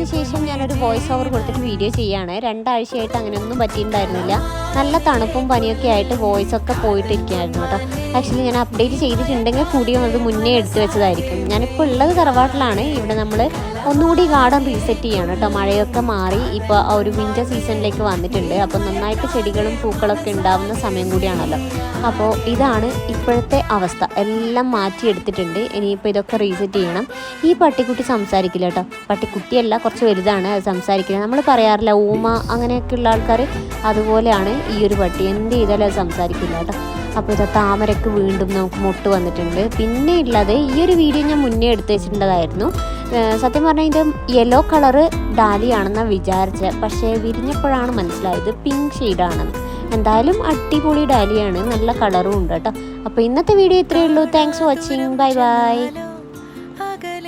വന്നതിന് ശേഷം ഞാനൊരു വോയിസ് ഓവർ കൊടുത്തിട്ട് വീഡിയോ ചെയ്യുകയാണ്. 2 ആഴ്ചയായിട്ട് അങ്ങനെയൊന്നും പറ്റിയിട്ടുണ്ടായിരുന്നില്ല. നല്ല തണുപ്പും പനിയൊക്കെ ആയിട്ട് വോയിസ് ഒക്കെ പോയിട്ടിരിക്കുകയായിരുന്നു കേട്ടോ. ആക്ച്വലി ഞാൻ അപ്ഡേറ്റ് ചെയ്തിട്ടുണ്ടെങ്കിൽ കൂടിയും അത് മുന്നേ എടുത്തു വെച്ചതായിരിക്കും. ഞാനിപ്പോൾ ഉള്ളത് തറവാട്ടിലാണ്. ഇവിടെ നമ്മൾ ഒന്നുകൂടി ഗാർഡൻ റീസെറ്റ് ചെയ്യണം കേട്ടോ. മഴയൊക്കെ മാറി ഇപ്പോൾ ആ ഒരു വിൻ്റർ സീസണിലേക്ക് വന്നിട്ടുണ്ട്. അപ്പോൾ നന്നായിട്ട് ചെടികളും പൂക്കളൊക്കെ ഉണ്ടാവുന്ന സമയം കൂടിയാണല്ലോ. അപ്പോൾ ഇതാണ് ഇപ്പോഴത്തെ അവസ്ഥ. എല്ലാം മാറ്റിയെടുത്തിട്ടുണ്ട്. ഇനിയിപ്പോൾ ഇതൊക്കെ റീസെറ്റ് ചെയ്യണം. ഈ പട്ടിക്കുട്ടി സംസാരിക്കില്ല കേട്ടോ. പട്ടിക്കുട്ടിയല്ല, കുറച്ച് വലുതാണ്. അത് സംസാരിക്കില്ല. നമ്മൾ പറയാറില്ല ഊമ അങ്ങനെയൊക്കെയുള്ള ആൾക്കാർ, അതുപോലെയാണ് ഈ ഒരു പട്ടി. എന്ത് ചെയ്താലും അത് സംസാരിക്കില്ല കേട്ടോ. അപ്പോൾ ഇത് താമരക്ക് വീണ്ടും നമുക്ക് മുട്ട് വന്നിട്ടുണ്ട്. പിന്നെ ഉള്ളത് ഈ ഒരു വീഡിയോ ഞാൻ മുന്നേ എടുത്ത് വെച്ചിട്ടുള്ളതായിരുന്നു. സത്യം പറഞ്ഞാൽ ഇത് യെല്ലോ കളറ് ഡാലിയാണെന്നാണ് വിചാരിച്ചത്. പക്ഷേ വിരിഞ്ഞപ്പോഴാണ് മനസ്സിലായത് പിങ്ക് ഷെയ്ഡാണെന്ന്. എന്തായാലും അടിപൊളി ഡാലിയാണ്, നല്ല കളറും ഉണ്ട് കേട്ടോ. അപ്പോൾ ഇന്നത്തെ വീഡിയോ ഇത്രയേ ഉള്ളൂ. Thanks for watching. Bye bye.